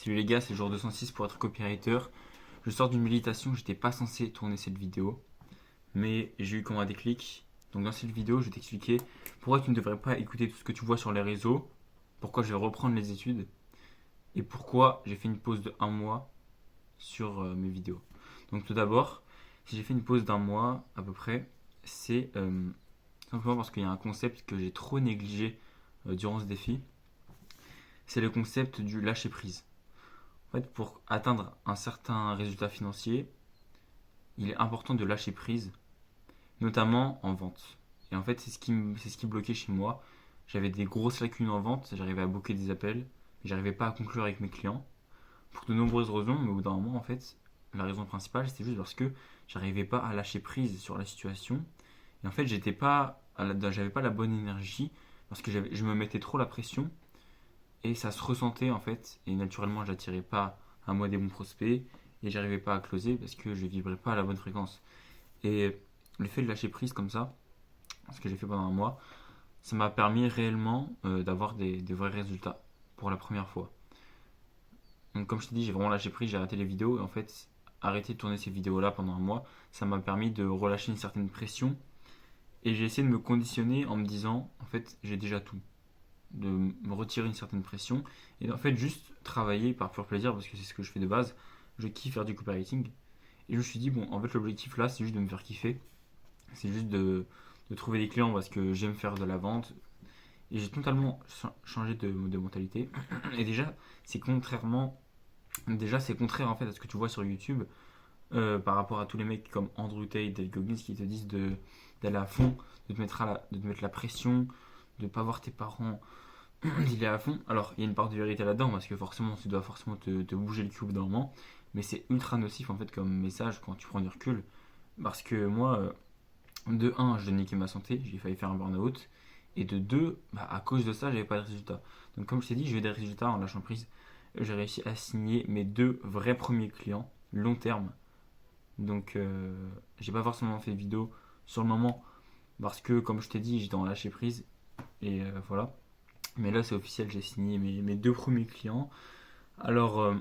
Salut les gars, c'est le jour 206 pour être copywriter. Je sors d'une méditation, j'étais pas censé tourner cette vidéo, mais j'ai eu comme un déclic. Donc dans cette vidéo, je vais t'expliquer pourquoi tu ne devrais pas écouter tout ce que tu vois sur les réseaux, pourquoi je vais reprendre les études et pourquoi j'ai fait une pause de un mois sur mes vidéos. Donc tout d'abord, si j'ai fait une pause d'un mois à peu près, c'est simplement parce qu'il y a un concept que j'ai trop négligé durant ce défi. C'est le concept du lâcher prise. En fait, pour atteindre un certain résultat financier, il est important de lâcher prise, notamment en vente. Et en fait, c'est ce qui bloquait chez moi. J'avais des grosses lacunes en vente, j'arrivais à booker des appels, mais j'arrivais pas à conclure avec mes clients. Pour de nombreuses raisons, mais au bout d'un moment, en fait, la raison principale, c'était juste parce que j'arrivais pas à lâcher prise sur la situation. Et en fait, j'avais pas la bonne énergie, parce que je me mettais trop la pression, et ça se ressentait en fait, et naturellement, j'attirais pas à moi des bons prospects, et j'arrivais pas à closer parce que je vibrais pas à la bonne fréquence. Et le fait de lâcher prise comme ça, ce que j'ai fait pendant un mois, ça m'a permis réellement d'avoir des vrais résultats pour la première fois. Donc comme je t'ai dit, j'ai vraiment lâché prise, j'ai arrêté les vidéos, et en fait, arrêter de tourner ces vidéos-là pendant un mois, ça m'a permis de relâcher une certaine pression, et j'ai essayé de me conditionner en me disant, en fait, j'ai déjà tout. De me retirer une certaine pression, et en fait, juste travailler par pur plaisir, parce que c'est ce que je fais de base. Je kiffe faire du copywriting. Et je me suis dit, bon, en fait, l'objectif là, c'est juste de me faire kiffer. C'est juste de trouver des clients parce que j'aime faire de la vente. Et j'ai totalement changé de mentalité. Et déjà, c'est contraire en fait à ce que tu vois sur YouTube par rapport à tous les mecs comme Andrew Tate, Dave Goggins qui te disent d'aller à fond, de te mettre la pression, de ne pas voir tes parents d'y aller à fond. Alors, il y a une part de vérité là-dedans parce que forcément, tu dois forcément te bouger le cul au bout d'un moment. Mais c'est ultra nocif en fait comme message quand tu prends du recul. Parce que moi, de un, je niquais ma santé, j'ai failli faire un burn-out. Et de 2, bah, à cause de ça, j'avais pas de résultats. Donc, comme je t'ai dit, j'ai eu des résultats en lâchant prise. J'ai réussi à signer mes deux vrais premiers clients, long terme. Donc, j'ai pas forcément fait de vidéo sur le moment parce que, comme je t'ai dit, j'étais en lâcher prise. Et voilà. Mais là, c'est officiel, j'ai signé mes deux premiers clients. Alors,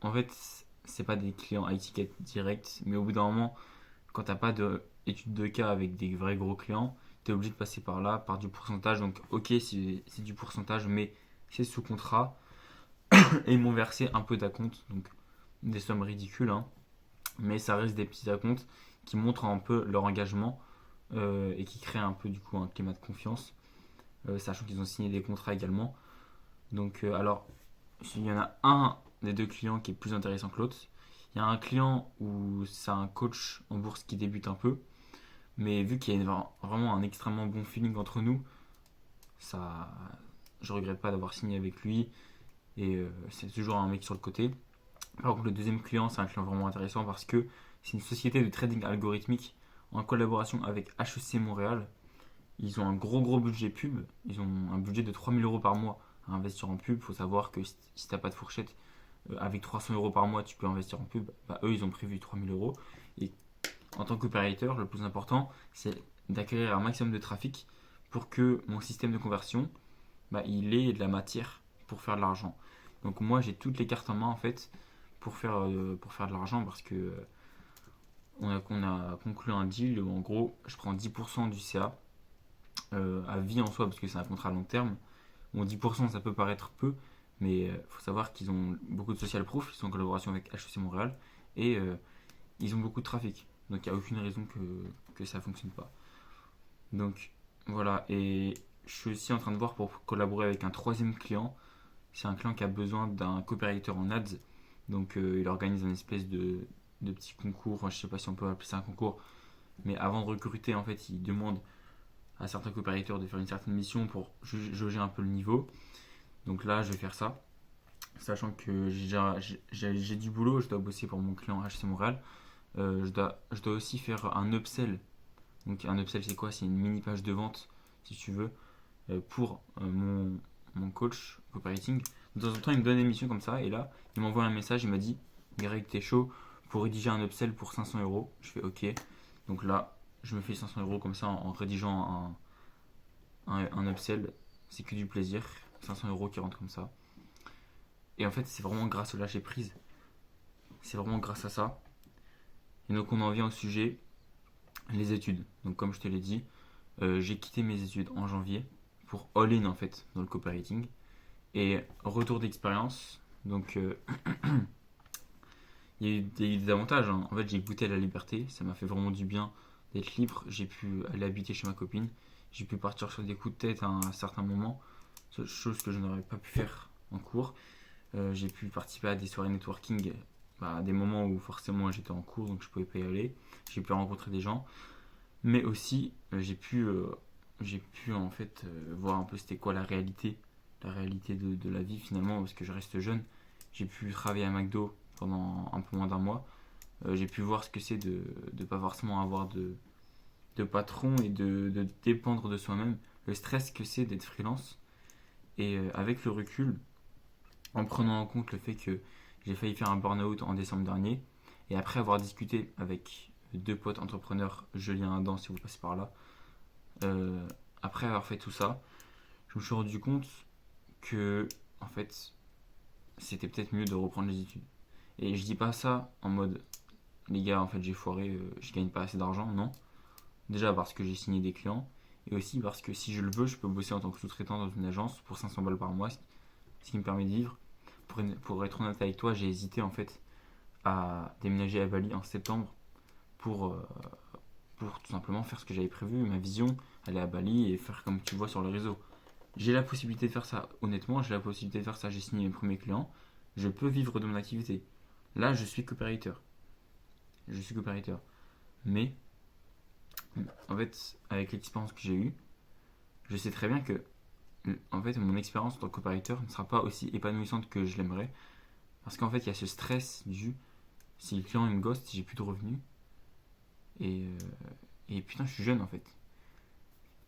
en fait, c'est pas des clients à étiquette directe, mais au bout d'un moment, quand t'as pas d'études de cas avec des vrais gros clients, t'es obligé de passer par là, par du pourcentage. Donc, ok, c'est du pourcentage, mais c'est sous contrat. Et ils m'ont versé un peu d'acompte, donc des sommes ridicules, hein, mais ça reste des petits acomptes qui montrent un peu leur engagement et qui créent un peu du coup un climat de confiance, sachant qu'ils ont signé des contrats également. Donc, alors, il y en a un des deux clients qui est plus intéressant que l'autre. Il y a un client où c'est un coach en bourse qui débute un peu, mais vu qu'il y a vraiment un extrêmement bon feeling entre nous, ça, je regrette pas d'avoir signé avec lui et c'est toujours un mec sur le côté. Par contre, le deuxième client, c'est un client vraiment intéressant parce que c'est une société de trading algorithmique en collaboration avec HEC Montréal. Ils ont un gros budget pub. Ils ont un budget de 3 000 € par mois à investir en pub. Il faut savoir que si t'as pas de fourchette, avec 300 € par mois, tu peux investir en pub. Bah, eux, ils ont prévu 3 000 €. Et en tant qu'opérateur, le plus important, c'est d'acquérir un maximum de trafic pour que mon système de conversion, bah, il ait de la matière pour faire de l'argent. Donc moi, j'ai toutes les cartes en main en fait pour faire de l'argent parce que on a conclu un deal où en gros, je prends 10% du CA à vie en soi parce que c'est un contrat à long terme. Bon, 10% ça peut paraître peu, mais il faut savoir qu'ils ont beaucoup de social proof, ils sont en collaboration avec HEC Montréal et ils ont beaucoup de trafic. Donc il n'y a aucune raison que ça ne fonctionne pas. Donc voilà, et je suis aussi en train de voir pour collaborer avec un troisième client. C'est un client qui a besoin d'un copywriter en ads. Donc il organise un espèce de petit concours, enfin, je ne sais pas si on peut appeler ça un concours, mais avant de recruter, en fait, il demande à certains copywriters de faire une certaine mission pour jauger un peu le niveau. Donc là, je vais faire ça, sachant que j'ai du boulot, je dois bosser pour mon client HC Montréal. Je dois aussi faire un upsell. Donc un upsell, c'est quoi? C'est une mini page de vente, si tu veux, pour mon coach copywriting. De temps en temps, il me donne des missions comme ça, et là, il m'envoie un message, il m'a dit Greg, t'es chaud pour rédiger un upsell pour 500 €. Je fais ok. Donc là, je me fais 500 € comme ça en rédigeant un upsell. C'est que du plaisir. 500 € qui rentrent comme ça. Et en fait, c'est vraiment grâce au lâcher prise. C'est vraiment grâce à ça. Et donc, on en vient au sujet, les études. Donc, comme je te l'ai dit, j'ai quitté mes études en janvier pour all-in en fait dans le copywriting. Et retour d'expérience. Donc, il y a eu des avantages, hein. En fait, j'ai goûté à la liberté. Ça m'a fait vraiment du bien d'être libre. J'ai pu aller habiter chez ma copine. J'ai pu partir sur des coups de tête à un certain moment. Chose que je n'aurais pas pu faire en cours. J'ai pu participer à des soirées networking à des moments où forcément j'étais en cours, donc je pouvais pas y aller. J'ai pu rencontrer des gens. Mais aussi, j'ai pu en fait voir un peu c'était quoi la réalité de la vie finalement, parce que je reste jeune. J'ai pu travailler à McDo pendant un peu moins d'un mois. J'ai pu voir ce que c'est de ne pas forcément avoir de patron et de dépendre de soi-même. Le stress que c'est d'être freelance. Et avec le recul, en prenant en compte le fait que j'ai failli faire un burn-out en décembre dernier, et après avoir discuté avec deux potes entrepreneurs, Julien Adam si vous passez par là, euh, après avoir fait tout ça, je me suis rendu compte que en fait c'était peut-être mieux de reprendre les études. Et je dis pas ça en mode les gars en fait j'ai foiré, je gagne pas assez d'argent, non. Déjà parce que j'ai signé des clients et aussi parce que si je le veux je peux bosser en tant que sous-traitant dans une agence pour 500 balles par mois, ce qui me permet de vivre. Pour être honnête avec toi, j'ai hésité en fait à déménager à Bali en septembre pour, euh, pour tout simplement faire ce que j'avais prévu, ma vision, aller à Bali et faire comme tu vois sur le réseau. J'ai la possibilité de faire ça, honnêtement, j'ai la possibilité de faire ça, j'ai signé mes premiers clients, je peux vivre de mon activité. Là, je suis copywriter. Je suis copywriter. Mais, en fait, avec l'expérience que j'ai eue, je sais très bien que, en fait, mon expérience en tant que copywriter ne sera pas aussi épanouissante que je l'aimerais. Parce qu'en fait, il y a ce stress du si le client il me ghost, si j'ai plus de revenus. Et, et putain, je suis jeune en fait.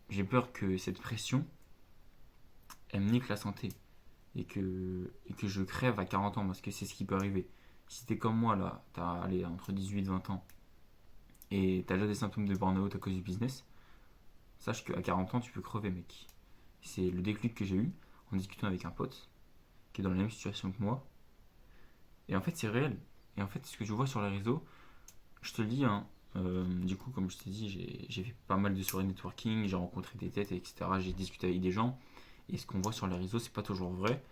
J'ai peur que cette pression, elle me nique la santé. Et que je crève à 40 ans parce que c'est ce qui peut arriver. Si t'es comme moi là, t'as allez, entre 18 et 20 ans et t'as déjà des symptômes de burn-out à cause du business, sache qu'à 40 ans tu peux crever mec. C'est le déclic que j'ai eu en discutant avec un pote qui est dans la même situation que moi. Et en fait c'est réel. Et en fait ce que je vois sur les réseaux, je te le dis, hein, du coup comme je t'ai dit, j'ai fait pas mal de soirées networking, j'ai rencontré des têtes, etc. J'ai discuté avec des gens. Et ce qu'on voit sur les réseaux, c'est pas toujours vrai.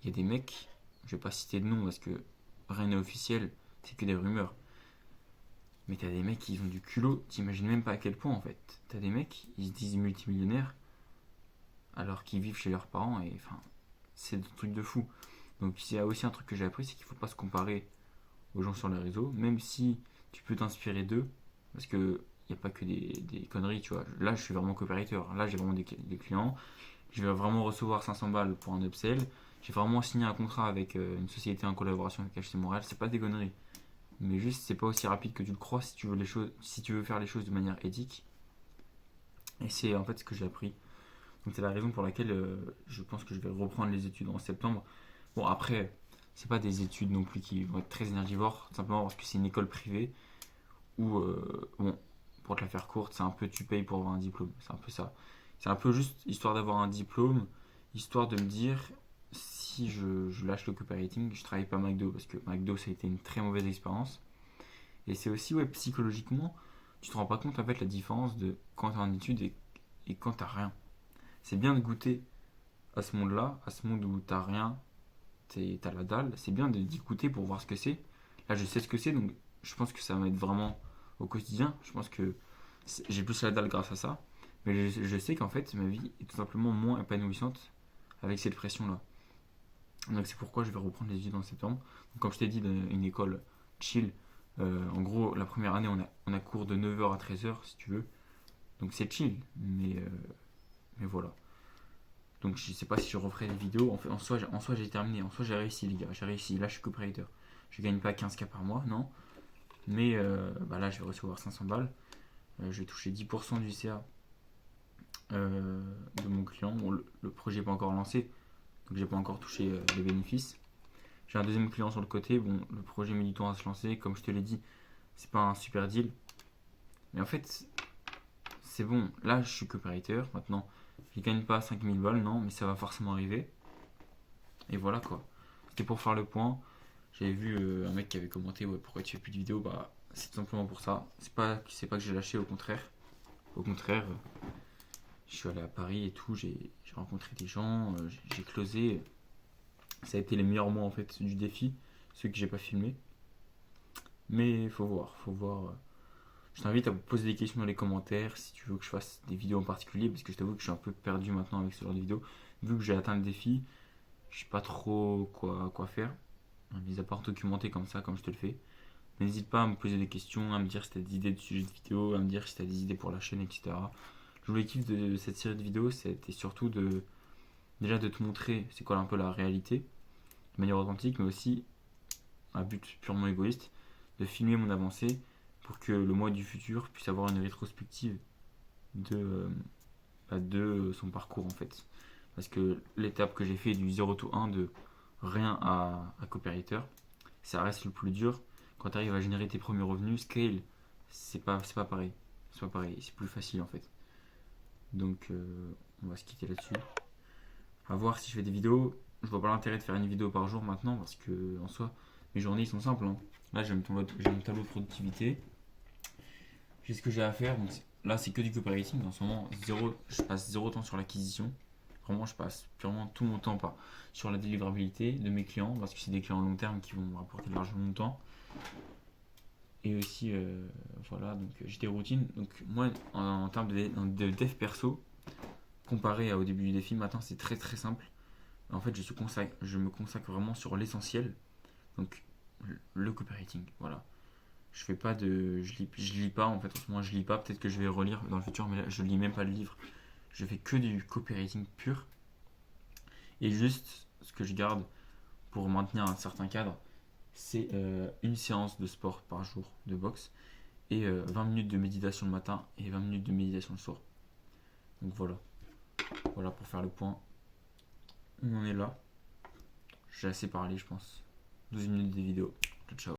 Il y a des mecs, je vais pas citer de nom parce que rien n'est officiel, c'est que des rumeurs. Mais t'as des mecs qui ont du culot, t'imagines même pas à quel point en fait. T'as des mecs, ils se disent multimillionnaires alors qu'ils vivent chez leurs parents et enfin, c'est des trucs de fou. Donc il y a aussi un truc que j'ai appris, c'est qu'il faut pas se comparer aux gens sur les réseaux, même si tu peux t'inspirer d'eux, parce que il n'y a pas que des conneries, tu vois. Là, je suis vraiment coopérateur. Là, j'ai vraiment des clients. Je vais vraiment recevoir 500 balles pour un upsell. J'ai vraiment signé un contrat avec une société en collaboration avec HC Montréal. C'est pas des conneries. Mais juste, c'est pas aussi rapide que tu le crois si tu veux, si tu veux faire les choses de manière éthique. Et c'est en fait ce que j'ai appris. Donc c'est la raison pour laquelle je pense que je vais reprendre les études en septembre. Bon, après, c'est pas des études non plus qui vont être très énergivores, simplement parce que c'est une école privée où, bon, pour te la faire courte, c'est un peu tu payes pour avoir un diplôme. C'est un peu ça. C'est un peu juste histoire d'avoir un diplôme, histoire de me dire si je lâche le copywriting, je travaille pas à McDo parce que McDo ça a été une très mauvaise expérience. Et c'est aussi, ouais, psychologiquement, tu te rends pas compte en fait la différence de quand t'es en études et quand t'as rien. C'est bien de goûter à ce monde-là, à ce monde où t'as rien, t'as la dalle. C'est bien d'y goûter pour voir ce que c'est. Là, je sais ce que c'est, donc je pense que ça va m'aider vraiment au quotidien. Je pense que j'ai plus la dalle grâce à ça. Mais je sais qu'en fait, ma vie est tout simplement moins épanouissante avec cette pression-là. Donc c'est pourquoi je vais reprendre les études en septembre. Donc, comme je t'ai dit, une école chill. En gros, la première année, on a cours de 9h à 13h, si tu veux. Donc c'est chill. Mais voilà. Donc je sais pas si je referai des vidéos. En fait, en soi j'ai terminé. En soi, j'ai réussi, les gars. J'ai réussi. Là, je suis copywriter. Je gagne pas 15K par mois, non. Mais bah là, je vais recevoir 500 balles. Je vais toucher 10% du CA de mon client. Bon, le projet n'est pas encore lancé, donc j'ai pas encore touché les bénéfices. J'ai un deuxième client sur le côté. Bon, le projet met du temps à se lancer. Comme je te l'ai dit, c'est pas un super deal. Mais en fait, c'est bon. Là, je suis copywriter. Maintenant, je gagne pas 5000 balles, non, mais ça va forcément arriver. Et voilà quoi. c'était pour faire le point. J'avais vu un mec qui avait commenté ouais, pourquoi tu fais plus de vidéos. Bah, c'est tout simplement pour ça. C'est pas que j'ai lâché, au contraire. Au contraire, je suis allé à Paris et tout, j'ai rencontré des gens, j'ai closé. Ça a été les meilleurs mois en fait du défi, ceux que j'ai pas filmés. Mais faut voir, faut voir. Je t'invite à me poser des questions dans les commentaires si tu veux que je fasse des vidéos en particulier, parce que je t'avoue que je suis un peu perdu maintenant avec ce genre de vidéos. Vu que j'ai atteint le défi, je sais pas trop quoi faire, mis à part documenter comme ça, comme je te le fais. N'hésite pas à me poser des questions, à me dire si tu as des idées de sujets de vidéo, à me dire si tu as des idées pour la chaîne, etc. L'objectif de cette série de vidéos, c'était surtout déjà de te montrer c'est quoi un peu la réalité, de manière authentique, mais aussi un but purement égoïste, de filmer mon avancée pour que le moi du futur puisse avoir une rétrospective de, de son parcours en fait. Parce que l'étape que j'ai fait du 0 to 1 de rien à copywriter, ça reste le plus dur. Quand tu arrives à générer tes premiers revenus, scale, c'est pas pareil. C'est pas pareil, c'est plus facile en fait. Donc on va se quitter là-dessus. À voir si je fais des vidéos. Je vois pas l'intérêt de faire une vidéo par jour maintenant parce que en soi, mes journées sont simples. Hein. Là, j'ai mon tableau de productivité. J'ai ce que j'ai à faire. Donc là, c'est que du copywriting. En ce moment, je passe zéro temps sur l'acquisition. Vraiment, je passe purement tout mon temps pas sur la délivrabilité de mes clients parce que c'est des clients long terme qui vont me rapporter de l'argent longtemps. Et aussi, voilà, donc j'ai des routines. Donc moi, en termes de dev perso, comparé au début du défi, maintenant c'est très très simple. En fait, je me consacre vraiment sur l'essentiel. Donc le copywriting, voilà. Je fais pas de, je lis pas en fait. En ce moment, je lis pas. Peut-être que je vais relire dans le futur, mais là, je lis même pas le livre. Je fais que du copywriting pur. Et juste, ce que je garde pour maintenir un certain cadre, c'est une séance de sport par jour de boxe et 20 minutes de méditation le matin et 20 minutes de méditation le soir. Donc voilà, voilà pour faire le point. On en est là. J'ai assez parlé, je pense. 12 minutes de vidéo. Ciao, ciao.